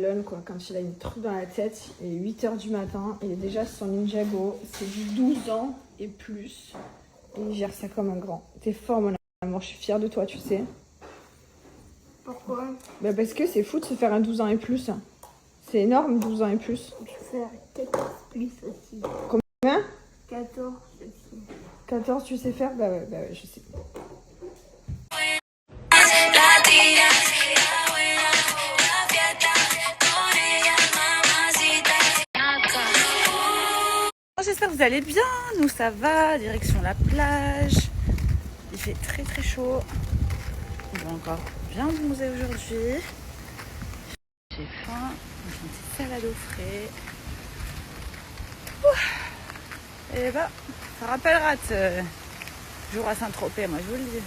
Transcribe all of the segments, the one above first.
Elon, quoi, quand il a une truc dans la tête, il est 8h du matin, il est déjà sur son Ninjago, c'est du 12 ans et plus, et il gère ça comme un grand. T'es fort, mon amour, je suis fière de toi, tu sais. Pourquoi? Bah parce que c'est fou de se faire un 12 ans et plus. C'est énorme, 12 ans et plus. Je vais faire 14 plus aussi. Combien? 14 aussi. 14, tu sais faire? Bah ouais, je sais. J'espère que vous allez bien, nous ça va, direction la plage. Il fait très très chaud. On va encore bien bronzer aujourd'hui. J'ai faim, j'ai une petite salade au frais. Et bah, ça rappellera ce jour à Saint-Tropez, moi je vous le dis.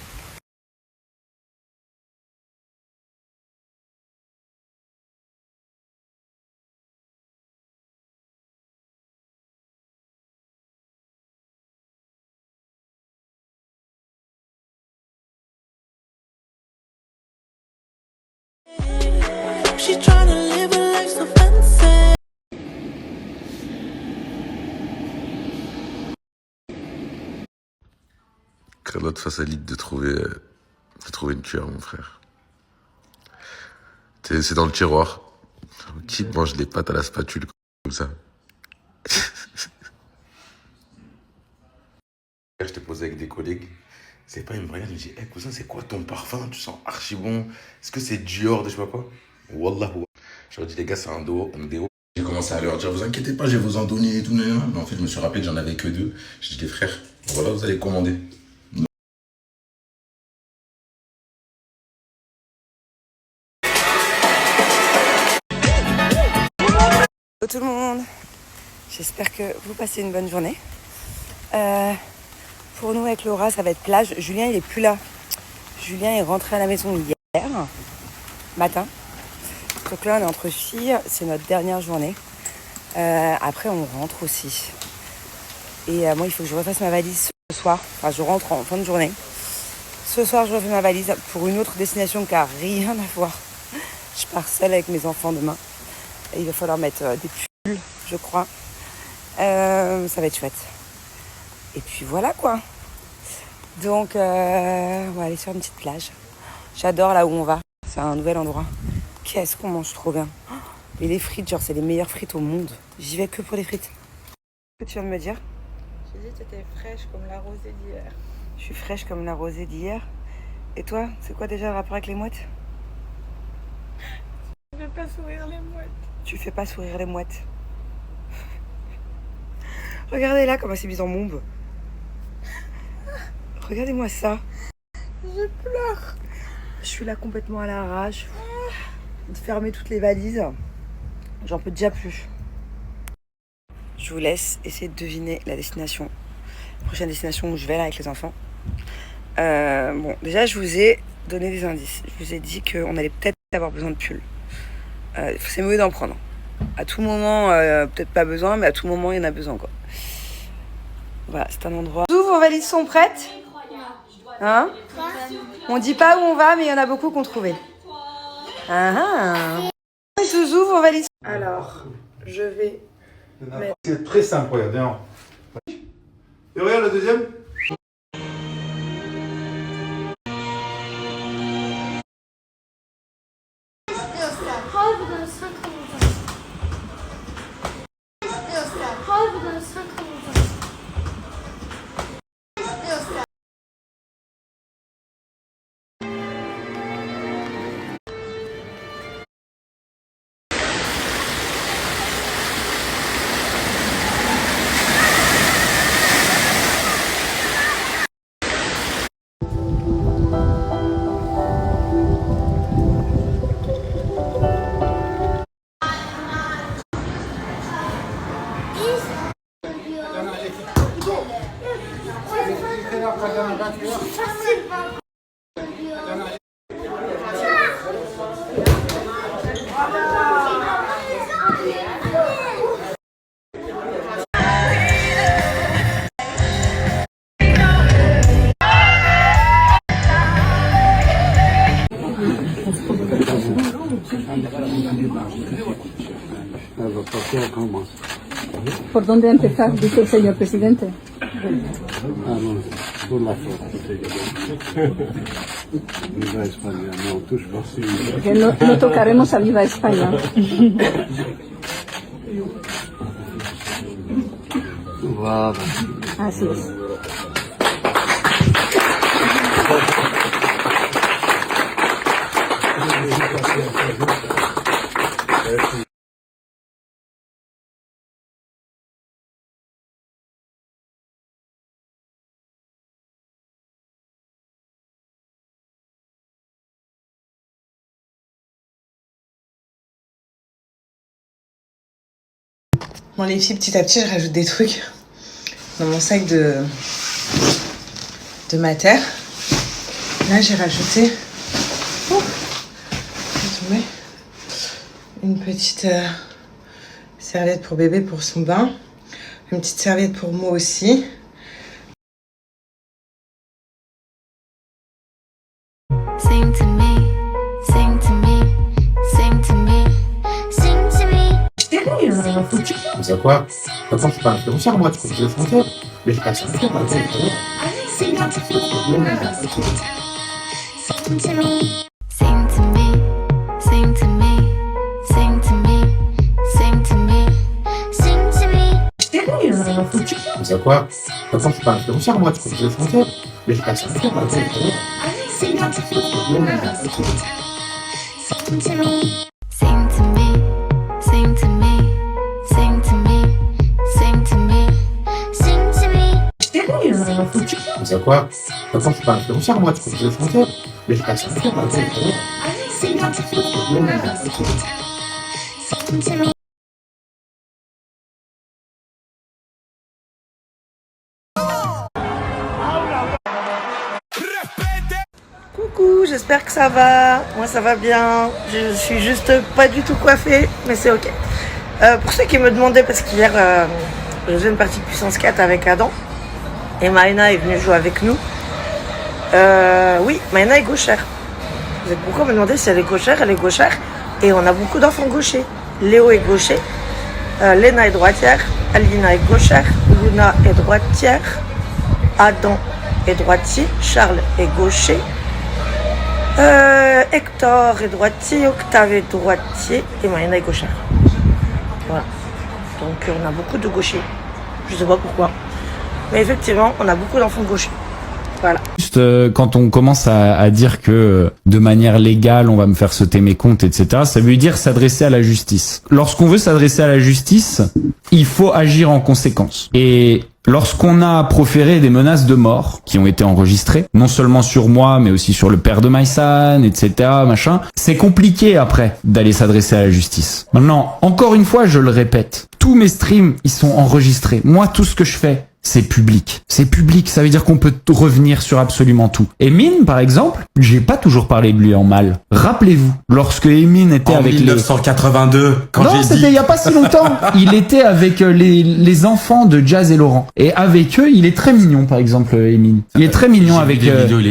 She tryna live a life so fancy. Carlotte facilite de trouver une cuillère, mon frère. C'est dans le tiroir. Qui mange les pâtes à la spatule comme ça? Je t'ai posé avec des collègues. C'est pas, il me regarde, il me dit, hey, cousin, c'est quoi ton parfum? Tu sens archi bon. Est-ce que c'est Dior de je sais pas quoi? Wallah. Je leur dis, les gars, c'est un déo. J'ai commencé à leur dire, vous inquiétez pas, je vais vous en donner et tout. Mais en fait, je me suis rappelé que j'en avais que 2. J'ai dit, les frères, voilà, vous allez commander. Hello tout le monde, j'espère que vous passez une bonne journée. Pour nous avec Laura ça va être plage. Julien il est plus là. Julien est rentré à la maison hier matin. Donc là on est entre filles, c'est notre dernière journée. Après on rentre aussi. Et moi il faut que je refasse ma valise ce soir. Enfin je rentre en fin de journée. Ce soir je refais ma valise pour une autre destination qui n'a rien à voir. Je pars seule avec mes enfants demain. Et il va falloir mettre des pulls, je crois. Ça va être chouette. Et puis voilà quoi. Donc on va aller sur une petite plage. J'adore là où on va. C'est un nouvel endroit. Qu'est-ce qu'on mange trop bien. Et les frites, genre c'est les meilleures frites au monde. J'y vais que pour les frites. Qu'est-ce que tu viens de me dire? J'ai dit que t'étais fraîche comme la rosée d'hier. Je suis fraîche comme la rosée d'hier. Et toi, c'est quoi déjà le rapport avec les mouettes? Je vais pas sourire les mouettes. Tu fais pas sourire les mouettes. Regardez là comment c'est mis en bombe. Regardez-moi ça. Je pleure. Je suis là complètement à l'arrache. De fermer toutes les valises. J'en peux déjà plus. Je vous laisse essayer de deviner la destination. La prochaine destination où je vais là avec les enfants. Bon, déjà je vous ai donné des indices. Je vous ai dit qu'on allait peut-être avoir besoin de pulls. C'est mieux d'en prendre. À tout moment, peut-être pas besoin, mais à tout moment il y en a besoin quoi. Voilà, c'est un endroit. Tous vos valises sont prêtes? Hein? On dit pas où on va, mais il y en a beaucoup qu'on trouvait. Ah ah. Zouzou, vos valises. Alors, je vais. C'est très simple, regarde, viens. Et regarde le deuxième. ¿Por dónde empezar? Dice el señor presidente. Que no tocaremos a Viva España. Así es. Bon les filles, petit à petit, je rajoute des trucs dans mon sac de mater. Là, j'ai rajouté une petite serviette pour bébé pour son bain, une petite serviette pour moi aussi. Sing to me, sing to me, sing to me, sing to me. C'est quoi? Attends, c'est pas un concert, moi, tu comprends le français? Mais je passe un peu par Sing to me, sing to me, sing to me, sing to me, sing to me, sing to me, sing to me. C'est quoi? Attends, c'est pas un concert, moi, tu comprends le français? Mais je passe un peu par Sing to me, sing to me, sing to me, sing to me, sing to me, sing to me, sing to me. C'est quoi? Attends, c'est pas un concert, moi, tu comprends le français? Mais je passe un peu par Sing to me. Coucou, j'espère que ça va. Moi ça va bien. Je suis juste pas du tout coiffée, mais c'est ok. Pour ceux qui me demandaient, parce qu'hier je faisais une partie de puissance 4 avec Adam et Maïna est venue jouer avec nous. Oui, Maïna est gauchère. Vous êtes beaucoup à me demander si elle est gauchère. Elle est gauchère et on a beaucoup d'enfants gauchers. Léo est gaucher, Léna est droitière, Alina est gauchère, Luna est droitière, Adam est droitier, Charles est gaucher. Hector est droitier, Octave est droitier et Maïna est gauchère. Voilà. Donc on a beaucoup de gauchers. Je sais pas pourquoi. Mais effectivement, on a beaucoup d'enfants gauchers. Voilà. Juste quand on commence à dire que de manière légale on va me faire sauter mes comptes, etc., ça veut dire s'adresser à la justice. Lorsqu'on veut s'adresser à la justice, il faut agir en conséquence. Et lorsqu'on a proféré des menaces de mort qui ont été enregistrées, non seulement sur moi, mais aussi sur le père de Maïsan, etc., machin, c'est compliqué après d'aller s'adresser à la justice. Maintenant, encore une fois, je le répète, tous mes streams, ils sont enregistrés. Moi, tout ce que je fais, c'est public. C'est public, ça veut dire qu'on peut revenir sur absolument tout. Emine, par exemple, j'ai pas toujours parlé de lui en mal. Rappelez-vous, lorsque Emine était avec 1982, quand non, j'ai dit... c'était il y a pas si longtemps. Il était avec les enfants de Jazz et Laurent. Et avec eux, il est très mignon, par exemple, Emine. Il est très mignon avec... Des vidéos,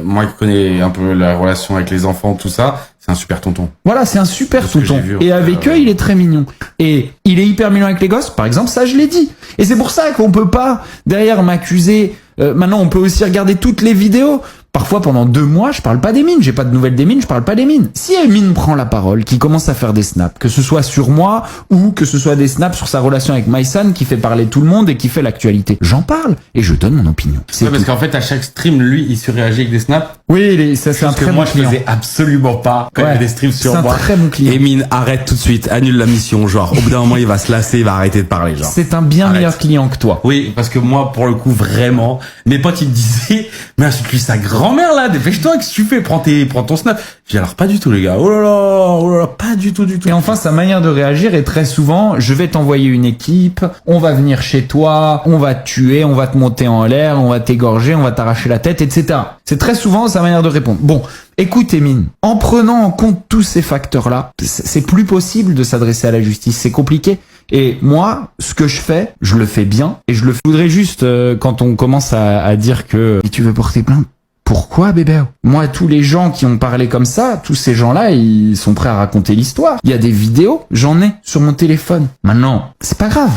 moi qui connais un peu la relation avec les enfants, tout ça, c'est un super tonton. Voilà, c'est un super C'est ce que tonton. j'ai vu, Et avec eux, il est très mignon. Et il est hyper mignon avec les gosses, par exemple, ça je l'ai dit. Et c'est pour ça qu'on peut pas, derrière, m'accuser. Maintenant, on peut aussi regarder toutes les vidéos. Parfois, pendant 2 mois, je parle pas d'Emine. J'ai pas de nouvelles d'Emine, je parle pas d'Emine. Si Emine prend la parole, qui commence à faire des snaps, que ce soit sur moi ou que ce soit des snaps sur sa relation avec Maïsan qui fait parler tout le monde et qui fait l'actualité, j'en parle et je donne mon opinion. C'est Ouais, parce tout. qu'en fait, à chaque stream, lui, il surréagit avec des snaps. Oui, ça c'est un Parce que très moi, bon je client. faisais absolument pas quand il y Ouais, avait des streams sur c'est un moi. très bon client. Emine, arrête tout de suite, annule la mission, genre. Au bout d'un moment, il va se lasser, il va arrêter de parler, genre. C'est un bien Arrête. meilleur client que toi. Oui, parce que moi, pour le coup, vraiment, mes potes, ils me disaient, mais insulte-lui sa grand-mère, là, dépêche-toi, qu'est-ce que tu fais? Prends ton snap. J'ai dit, alors, pas du tout, les gars. Oh là là, pas du tout. Et enfin, sa manière de réagir est très souvent, je vais t'envoyer une équipe, on va venir chez toi, on va te tuer, on va te monter en l'air, on va t'égorger, on va t'arracher la tête, etc. C'est très souvent sa manière de répondre. Bon, écoute Emine, en prenant en compte tous ces facteurs-là, c'est plus possible de s'adresser à la justice, c'est compliqué. Et moi, ce que je fais, je le fais bien, et je le voudrais juste, quand on commence à dire que si tu veux porter plainte, Pourquoi, bébé? Moi, tous les gens qui ont parlé comme ça, tous ces gens-là, ils sont prêts à raconter l'histoire. Il y a des vidéos, j'en ai sur mon téléphone. Maintenant, c'est pas grave.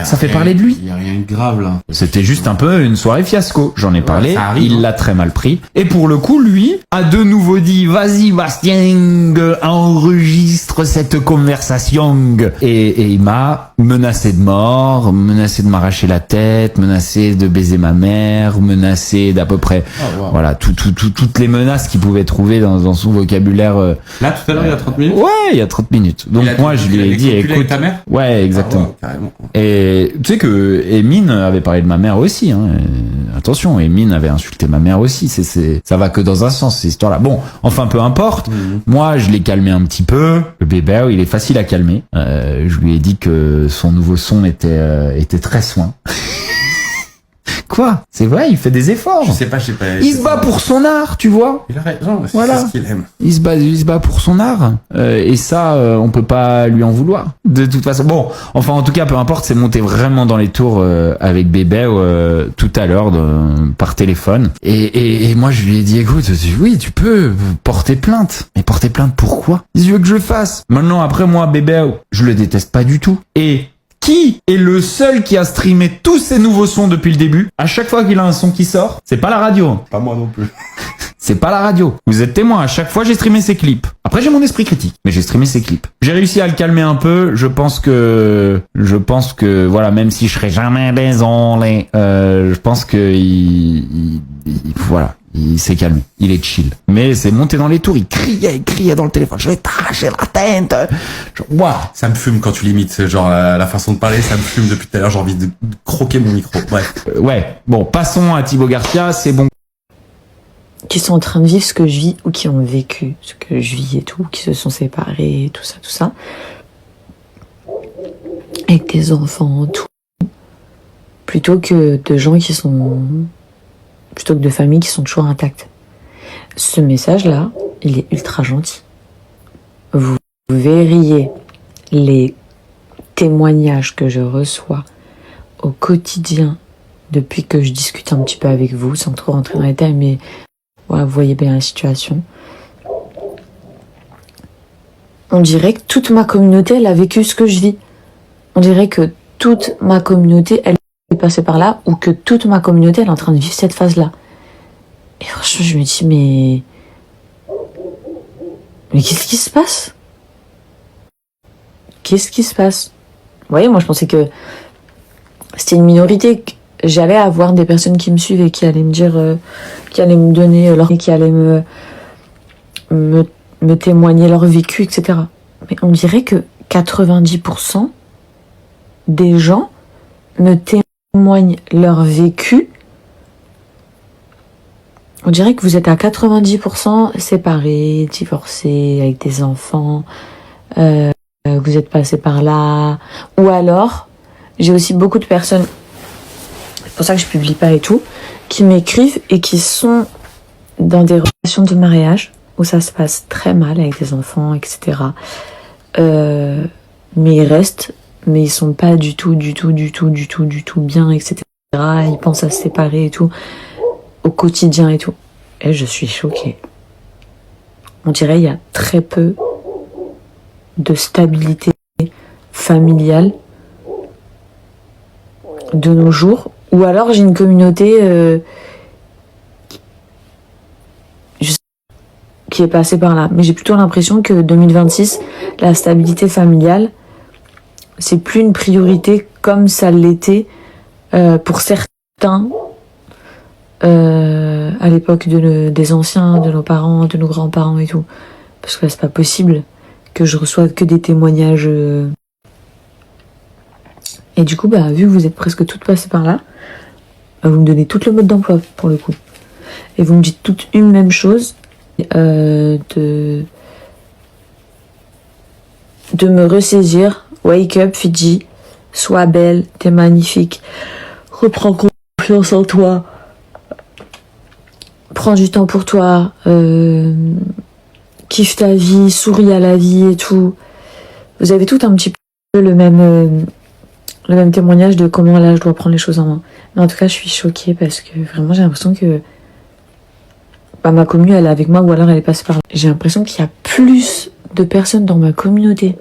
Ça fait parler de lui. Il y a rien de grave là. C'était juste un peu une soirée fiasco. J'en ai parlé, ça arrive, il l'a très mal pris. Et pour le coup, lui a de nouveau dit, vas-y Bastien, enregistre cette conversation. Et il m'a menacé de mort, menacé de m'arracher la tête, menacé de baiser ma mère, menacé d'à peu près, voilà, toutes les menaces qu'il pouvait trouver dans son vocabulaire. Là, tout à l'heure, il y a 30 minutes? Ouais, il y a 30 minutes. Donc moi, je lui ai dit, écoute, ta mère? ouais, exactement. Carrément. Et tu sais que Emine avait parlé de ma mère aussi. Hein. Attention, Emine avait insulté ma mère aussi. Ça va que dans un sens, cette histoire-là. Bon, enfin, peu importe. Moi, je l'ai calmé un petit peu. Le bébé, il est facile à calmer. Je lui ai dit que son nouveau son était très soin. Quoi? C'est vrai, il fait des efforts. Je sais pas. Il se bat pour son art, tu vois. Il a raison, Voilà. c'est ce qu'il aime. Il se bat pour son art. Et ça, on peut pas lui en vouloir. De toute façon. Bon, enfin, en tout cas, peu importe, c'est monté vraiment dans les tours avec bébé tout à l'heure par téléphone. Et moi, je lui ai dit, écoute, oui, tu peux porter plainte. Mais porter plainte pourquoi? Il veut que je le fasse. Maintenant, après moi, bébé, je le déteste pas du tout. Et qui est le seul qui a streamé tous ses nouveaux sons depuis le début? À chaque fois qu'il a un son qui sort, c'est pas la radio. Pas moi non plus. C'est pas la radio. Vous êtes témoin. À chaque fois, j'ai streamé ses clips. Après, j'ai mon esprit critique, mais j'ai streamé ses clips. J'ai réussi à le calmer un peu. Je pense que, voilà, même si je serais jamais désolé, je pense que voilà. Il s'est calmé. Il est chill. Mais c'est monté dans les tours. Il criait dans le téléphone. Je vais t'arracher la tête. Genre, waouh. Ça me fume quand tu limites, genre, la façon de parler, ça me fume depuis tout à l'heure. J'ai envie de croquer mon micro. Bref. Ouais. Bon, passons à Thibaut Garcia. C'est bon. Qui sont en train de vivre ce que je vis ou qui ont vécu ce que je vis et tout, qui se sont séparés, tout ça. Avec des enfants, tout. Plutôt que de gens plutôt que de familles qui sont toujours intactes. Ce message-là, il est ultra gentil. Vous verriez les témoignages que je reçois au quotidien depuis que je discute un petit peu avec vous, sans trop rentrer dans les détails, mais voilà, vous voyez bien la situation. On dirait que toute ma communauté, elle a vécu ce que je vis. On dirait que toute ma communauté, elle est passée par là, ou que toute ma communauté, elle est en train de vivre cette phase-là. Et franchement, je me dis, mais qu'est-ce qui se passe? Qu'est-ce qui se passe? Vous voyez, moi, je pensais que c'était une minorité, que j'allais avoir des personnes qui me suivent et qui allaient me dire, qui allaient me donner leur, qui allaient me témoigner leur vécu, etc. Mais on dirait que 90% des gens me témoignent leur vécu. On dirait que vous êtes à 90% séparés, divorcés, avec des enfants, vous êtes passés par là. Ou alors, j'ai aussi beaucoup de personnes, c'est pour ça que je publie pas et tout, qui m'écrivent et qui sont dans des relations de mariage où ça se passe très mal avec des enfants, etc. Mais ils restent, mais ils sont pas du tout bien, etc. Ils pensent à se séparer et tout, au quotidien et tout. Et je suis choquée. On dirait qu'il y a très peu de stabilité familiale de nos jours. Ou alors j'ai une communauté qui est passée par là. Mais j'ai plutôt l'impression que 2026, la stabilité familiale, c'est plus une priorité comme ça l'était pour certains à l'époque des anciens, de nos parents, de nos grands-parents et tout. Parce que là, c'est pas possible que je reçoive que des témoignages. Et du coup, vu que vous êtes presque toutes passées par là, vous me donnez tout le mode d'emploi pour le coup. Et vous me dites toutes une même chose, de me ressaisir. Wake up, Fidji. Sois belle, t'es magnifique. Reprends confiance en toi. Prends du temps pour toi. Kiffe ta vie, souris à la vie et tout. Vous avez tout un petit peu le même témoignage de comment là je dois prendre les choses en main. Mais en tout cas, je suis choquée parce que vraiment j'ai l'impression que bah, ma commu elle est avec moi ou alors elle est passée par là. J'ai l'impression qu'il y a plus de personnes dans ma communauté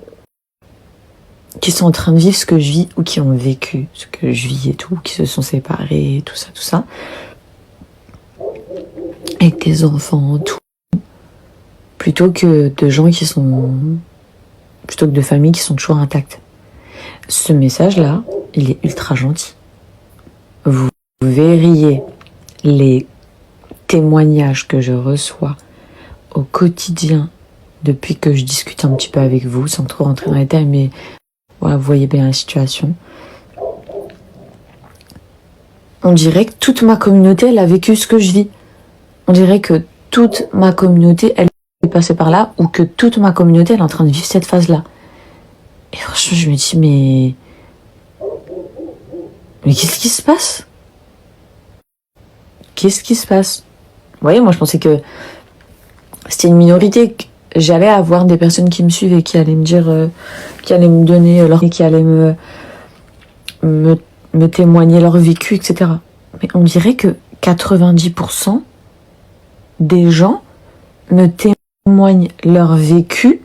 qui sont en train de vivre ce que je vis ou qui ont vécu ce que je vis et tout, qui se sont séparés, tout ça. Avec des enfants, tout. Plutôt que de gens qui sont... Plutôt que de familles qui sont toujours intactes. Ce message-là, il est ultra gentil. Vous verriez les témoignages que je reçois au quotidien depuis que je discute un petit peu avec vous, sans trop rentrer dans les détails, mais voilà, vous voyez bien la situation. On dirait que toute ma communauté, elle a vécu ce que je vis. On dirait que toute ma communauté, elle est passée par là, ou que toute ma communauté, elle est en train de vivre cette phase-là. Et franchement, je me dis, mais qu'est-ce qui se passe? Qu'est-ce qui se passe? Vous voyez, moi, je pensais que c'était une minorité, que j'allais avoir des personnes qui me suivent et qui allaient me dire, qui allaient me donner leur... qui allaient me témoigner leur vécu, etc. Mais on dirait que 90% des gens me témoignent leur vécu.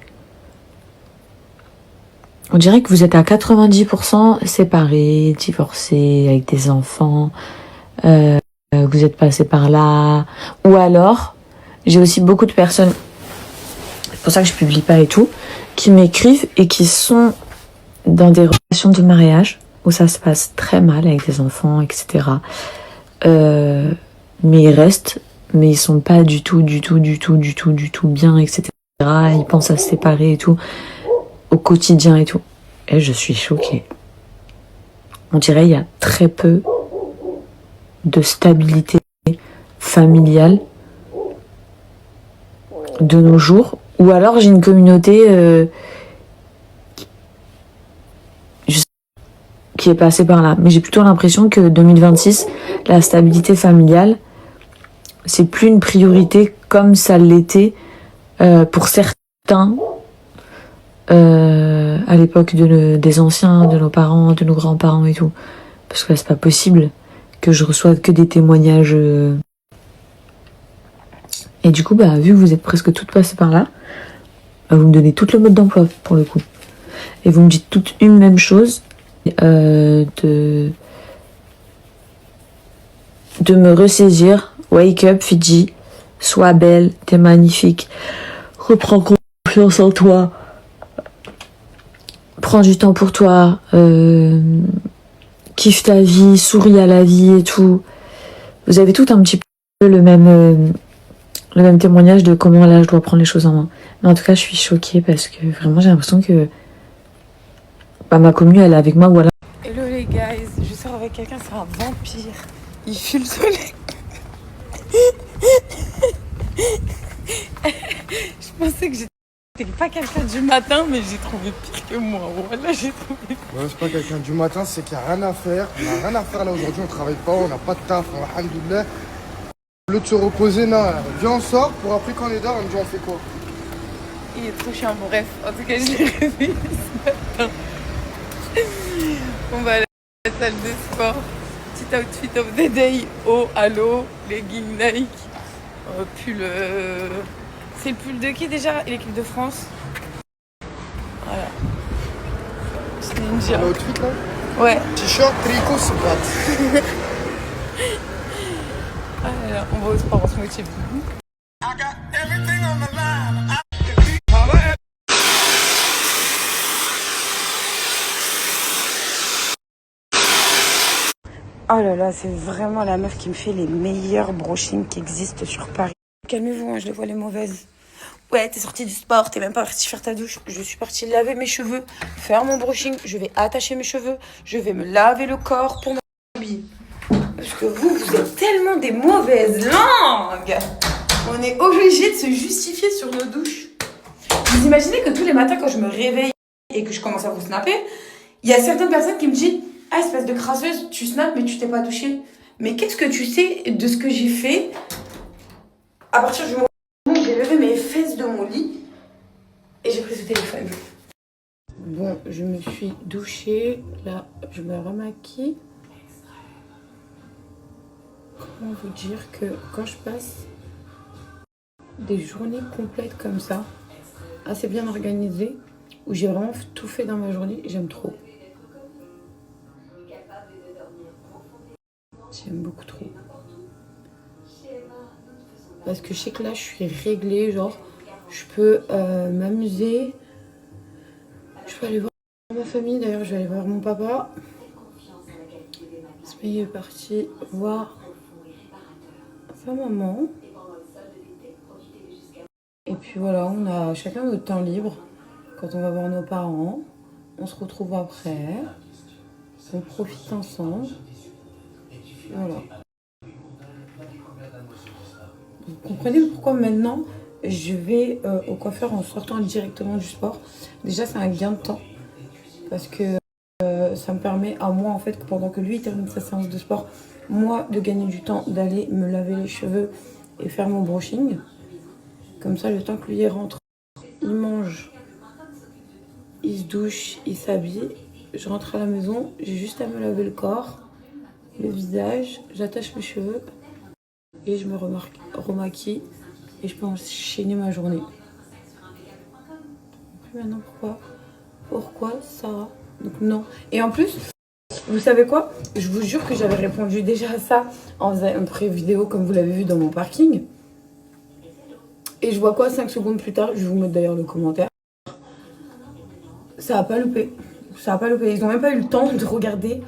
On dirait que vous êtes à 90% séparés, divorcés, avec des enfants, vous êtes passés par là. Ou alors, j'ai aussi beaucoup de personnes, c'est pour ça que je publie pas et tout, qui m'écrivent et qui sont dans des relations de mariage où ça se passe très mal avec des enfants, etc. Mais ils restent, mais ils sont pas du tout bien, etc. Ils pensent à se séparer et tout, au quotidien et tout. Et je suis choquée. On dirait il y a très peu de stabilité familiale de nos jours. Ou alors j'ai une communauté qui est passée par là. Mais j'ai plutôt l'impression que 2026, la stabilité familiale, c'est plus une priorité comme ça l'était pour certains à l'époque des anciens, de nos parents, de nos grands-parents et tout. Parce que là, c'est pas possible que je reçoive que des témoignages. Et du coup, bah, vu que vous êtes presque toutes passées par là, bah, vous me donnez tout le mode d'emploi pour le coup. Et vous me dites toutes une même chose, de me ressaisir. Wake up, Fidji. Sois belle, t'es magnifique. Reprends confiance en toi. Prends du temps pour toi. Kiffe ta vie, souris à la vie et tout. Vous avez tout un petit peu le même témoignage de comment là je dois prendre les choses en main. Mais en tout cas, je suis choquée parce que vraiment j'ai l'impression que bah, ma commu elle est avec moi ou alors. Hello les guys, je sors avec quelqu'un, c'est un vampire. Il fuit le soleil. Je pensais que j'étais pas quelqu'un du matin, mais j'ai trouvé pire que moi. Voilà, j'ai trouvé. Ouais, c'est pas quelqu'un du matin, c'est qu'il n'y a rien à faire. On n'a rien à faire là aujourd'hui, on travaille pas, on n'a pas de taf, alhamdoulilah. Au lieu de se reposer, non, viens on sort pour après quand on est dehors, on me dit on fait quoi? Il est trop chiant, bref. En tout cas, je l'ai réveillé ce matin. On va aller à la salle de sport. Petit outfit of the day. Oh, halo, leggings Nike. Pull. C'est le pull de qui déjà? L'équipe de France. Voilà. C'est ninja. L'outfit là? Ouais. T-shirt, tricot, c'est pas. Alors, on va au sport, on se motive. Oh là là, c'est vraiment la meuf qui me fait les meilleurs brushings qui existent sur Paris. Calmez-vous, hein, je les vois les mauvaises. Ouais, t'es sortie du sport, t'es même pas partie faire ta douche. Je suis partie laver mes cheveux, faire mon brushing, je vais attacher mes cheveux, je vais me laver le corps pour m'habiller. Parce que vous êtes tellement des mauvaises langues. On est obligé de se justifier sur nos douches. Vous imaginez que tous les matins quand je me réveille et que je commence à vous snapper, il y a certaines personnes qui me disent « Ah, espèce de crasseuse, tu snaps mais tu t'es pas douchée. » Mais qu'est-ce que tu sais de ce que j'ai fait à partir du moment où j'ai levé mes fesses de mon lit et j'ai pris ce téléphone. Bon, je me suis douchée. Là, je me remaquille. Comment vous dire que quand je passe des journées complètes comme ça, assez bien organisées, où j'ai vraiment tout fait dans ma journée. J'aime trop. J'aime beaucoup trop. Parce que je sais que là, je suis réglée, genre, je peux m'amuser. Je peux aller voir ma famille, d'ailleurs, je vais aller voir mon papa. Il est parti voir sa maman. Et puis voilà, on a chacun notre temps libre. Quand on va voir nos parents, on se retrouve après. On profite ensemble. Voilà. Vous comprenez pourquoi maintenant je vais au coiffeur en sortant directement du sport. Déjà, c'est un gain de temps. Parce que ça me permet à moi, en fait, que pendant que lui termine sa séance de sport, moi, de gagner du temps, d'aller me laver les cheveux et faire mon brushing. Comme ça, le temps que lui rentre, il mange, il se douche, il s'habille. Je rentre à la maison, j'ai juste à me laver le corps, le visage, j'attache mes cheveux et je me remaquille et je peux enchaîner ma journée. Et maintenant, pourquoi ça? Donc non. Et en plus, vous savez quoi? Je vous jure que j'avais répondu déjà à ça en faisant une pré-vidéo comme vous l'avez vu dans mon parking. Et je vois quoi 5 secondes plus tard, je vais vous mettre d'ailleurs le commentaire. Ça a pas loupé. Ça a pas loupé. Ils n'ont même pas eu le temps de regarder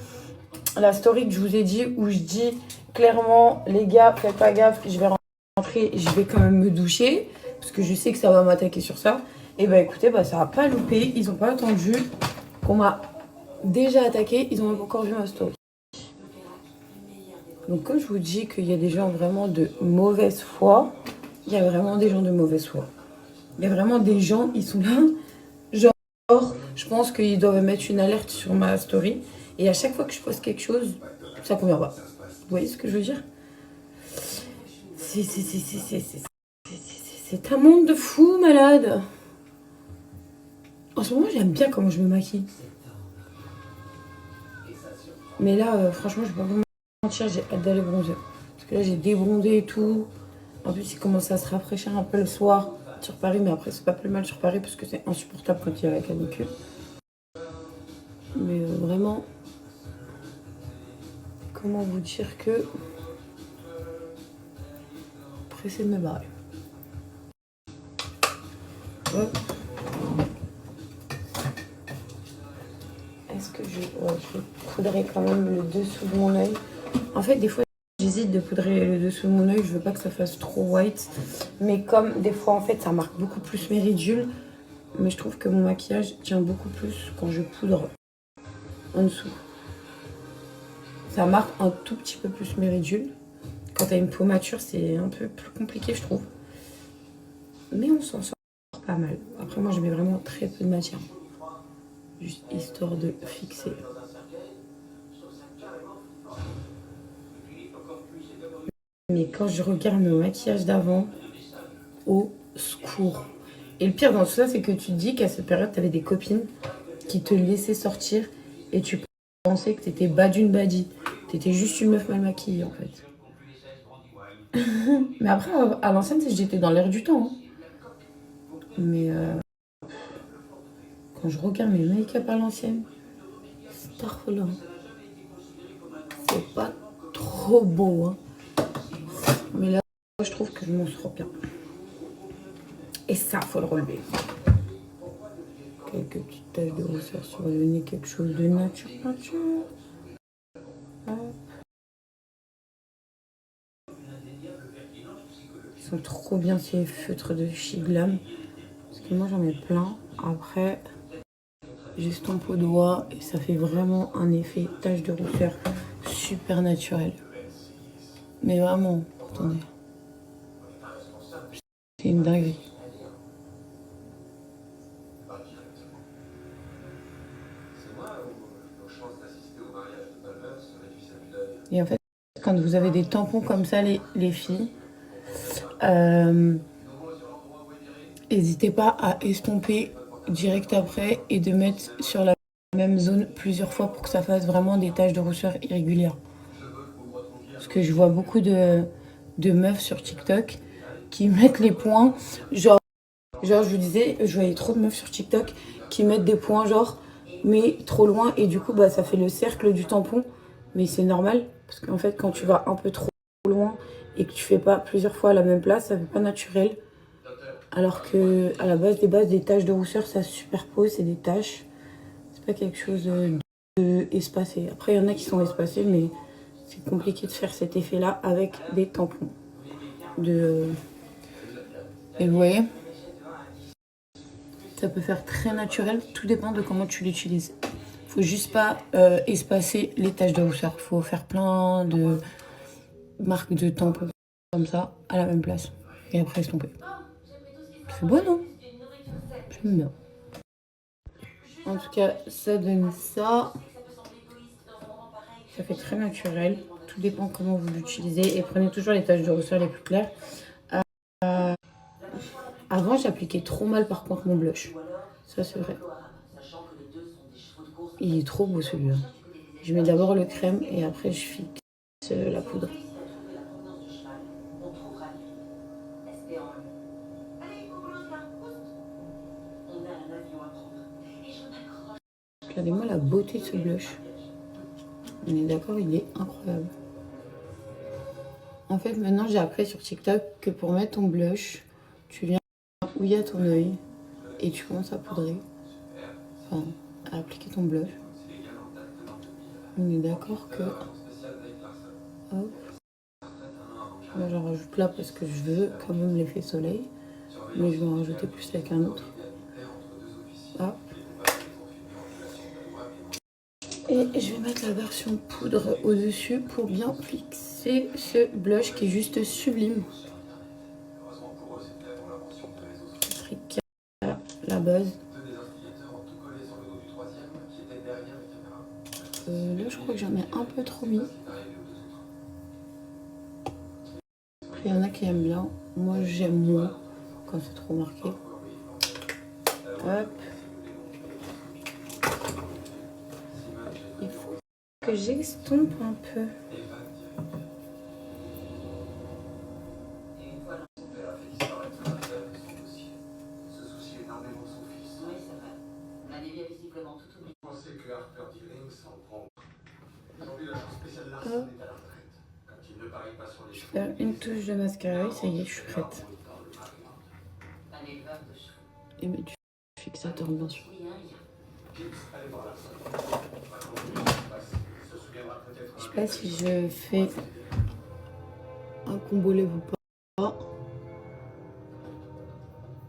la story que je vous ai dit où je dis clairement, les gars, faites pas gaffe, je vais rentrer, je vais quand même me doucher parce que je sais que ça va m'attaquer sur ça. Et bah écoutez, ça a pas loupé. Ils n'ont pas attendu qu'on m'a déjà attaqué. Ils ont même encore vu ma story. Donc quand je vous dis qu'il y a des gens vraiment de mauvaise foi, il y a vraiment des gens de mauvaise foi. Il y a vraiment des gens, ils sont là, genre, je pense qu'ils doivent mettre une alerte sur ma story. Et à chaque fois que je poste quelque chose, ça convient pas. Vous voyez ce que je veux dire? C'est un monde de fous, malade. En ce moment, j'aime bien comment je me maquille. Mais là, franchement, je vais pas vous mentir, j'ai hâte d'aller bronzer. Parce que là, j'ai débondé et tout. En plus, il commence à se rafraîchir un peu le soir sur Paris. Mais après, c'est pas plus mal sur Paris parce que c'est insupportable quand il y a la canicule. Mais vraiment, comment vous dire que... Pressé de me barrer. Ouais. Est-ce que je vais poudrer quand même le dessous de mon œil? En fait, des fois, j'hésite de poudrer le dessous de mon œil. Je veux pas que ça fasse trop white. Mais comme des fois, en fait, ça marque beaucoup plus mes ridules. Mais je trouve que mon maquillage tient beaucoup plus quand je poudre en dessous. Ça marque un tout petit peu plus mes ridules. Quand t'as une peau mature, c'est un peu plus compliqué, je trouve. Mais on s'en sort pas mal. Après, moi, je mets vraiment très peu de matière. Juste histoire de fixer. Mais quand je regarde mon maquillage d'avant, au secours. Et le pire dans tout ça, c'est que tu te dis qu'à cette période, tu avais des copines qui te laissaient sortir et tu pensais que tu étais bas d'une badie. Tu étais juste une meuf mal maquillée, en fait. Mais après, à l'ancienne, j'étais dans l'air du temps. Hein. Mais quand je regarde mes make-up à l'ancienne, c'est affolant. C'est pas trop beau. Hein. Mais là, je trouve que je m'en sors bien. Et ça, faut le relever. Quelques petites taches de rousseur sur le nez, quelque chose de nature. Hop. Ils sont trop bien ces feutres de chez Glam. Parce que moi, j'en ai plein. Après, j'estompe au doigt et ça fait vraiment un effet tache de rousseur super naturel. Mais vraiment, attendez. C'est une dinguerie. Et en fait, quand vous avez des tampons comme ça, les filles, n'hésitez pas à estomper direct après et de mettre sur la même zone plusieurs fois pour que ça fasse vraiment des taches de rousseur irrégulières. Parce que je vois beaucoup de meufs sur TikTok qui mettent les points, genre je vous disais, je voyais trop de meufs sur TikTok qui mettent des points genre, mais trop loin, et du coup, bah, ça fait le cercle du tampon. Mais c'est normal, parce qu'en fait, quand tu vas un peu trop loin et que tu fais pas plusieurs fois à la même place, ça fait pas naturel. Alors que à la base, des taches de rousseur, ça se superpose, c'est des taches. C'est pas quelque chose de espacé. Après, il y en a qui sont espacés, mais c'est compliqué de faire cet effet-là avec des tampons. Et vous voyez, ça peut faire très naturel, tout dépend de comment tu l'utilises. Faut juste pas espacer les taches de rousseur. Faut faire plein de marques de tampons comme ça à la même place. Et après estomper. C'est beau, non? J'aime bien. En tout cas, ça donne ça. Ça fait très naturel. Tout dépend comment vous l'utilisez. Et prenez toujours les taches de rousseur les plus claires. Avant, j'appliquais trop mal par contre mon blush. Ça, c'est vrai. Il est trop beau celui-là. Je mets d'abord le crème et après je fixe la poudre. Regardez-moi la beauté de ce blush. On est d'accord, il est incroyable. En fait, maintenant j'ai appris sur TikTok que pour mettre ton blush, tu viens où il y a ton œil et tu commences à poudrer. Enfin, à appliquer ton blush. On est d'accord que... Hop. Moi j'en rajoute là parce que je veux quand même l'effet soleil. Mais je vais en rajouter plus avec un autre. Hop. Et je vais mettre la version poudre au-dessus pour bien fixer ce blush qui est juste sublime. La base. Là, je crois que j'en ai un peu trop mis. Après, il y en a qui aiment bien. Moi, j'aime moins quand c'est trop marqué. Hop. Il faut que j'estompe un peu. Je vais faire une touche de mascara et ça y est, je suis prête. Et mettre du fixateur bien sûr. Je sais pas si je fais un combo lèvres ou pas.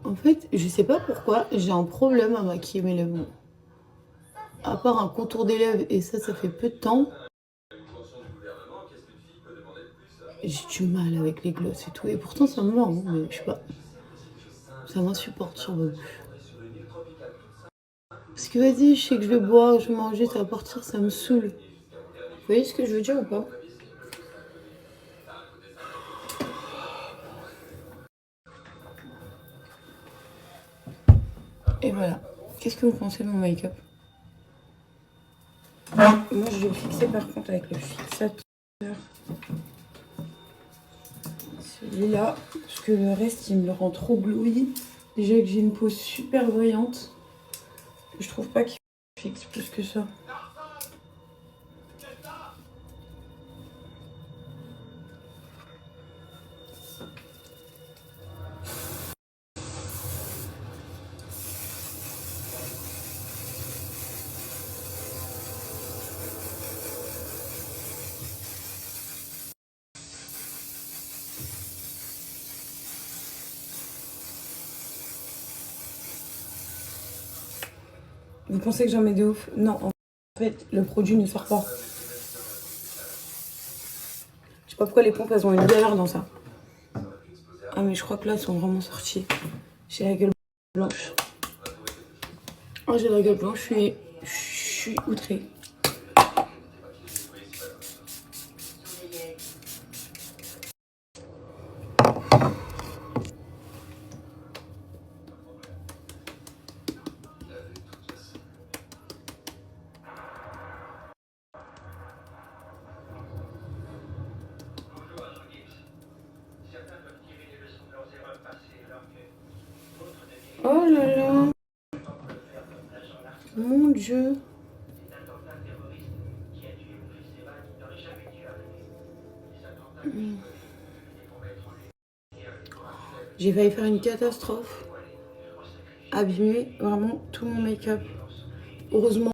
En fait, je sais pas pourquoi j'ai un problème à maquiller mes lèvres. À part un contour des lèvres, et ça fait peu de temps. J'ai du mal avec les gloss et tout. Et pourtant, ça me va, hein, mais je sais pas. Ça m'insupporte sur le but. Parce que vas-y, je sais que je vais boire, je vais manger, ça va partir, ça me saoule. Vous voyez ce que je veux dire ou pas? Et voilà. Qu'est-ce que vous pensez de mon make-up? Moi, je vais le fixer par contre avec le fixateur. Celui-là, parce que le reste, il me le rend trop glowy. Déjà que j'ai une peau super brillante. Je trouve pas qu'il fixe plus que ça. Vous pensez que j'en mets de ouf? Non, en fait, le produit ne sort pas. Je sais pas pourquoi les pompes, elles ont une galère dans ça. Ah, mais je crois que là, elles sont vraiment sorties. J'ai la gueule blanche. Oh, j'ai la gueule blanche, je suis outrée. yeux. J'ai failli faire une catastrophe. Abîmer vraiment tout mon make-up. Heureusement.